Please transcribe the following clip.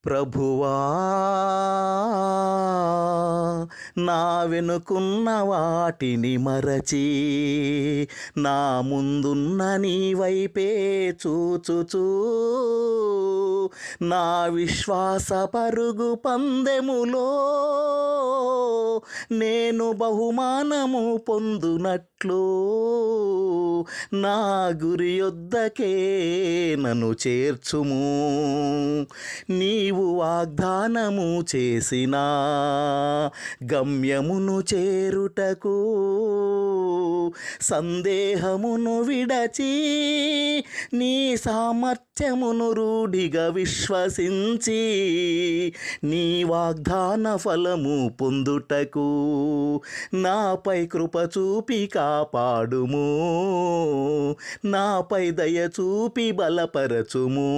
ప్రభువా నా వెనుకున్న వాటిని మరచి నా ముందున్న నీ వైపే చూచుచూ నా విశ్వాస పరుగు పందెములో నేను బహుమానము పొందునట్లు నా గురి యొద్దకే నన్ను చేర్చుము. నీవు వాగ్దానము చేసిన గమ్యమును చేరుటకు సందేహమును విడచి నీ సామర్థ్యమును రూఢిగా విశ్వసించి నీ వాగ్దాన ఫలము పొందుటకు నాపై కృప చూపి కాపాడుము, నాపై దయ చూపి బలపరచుము.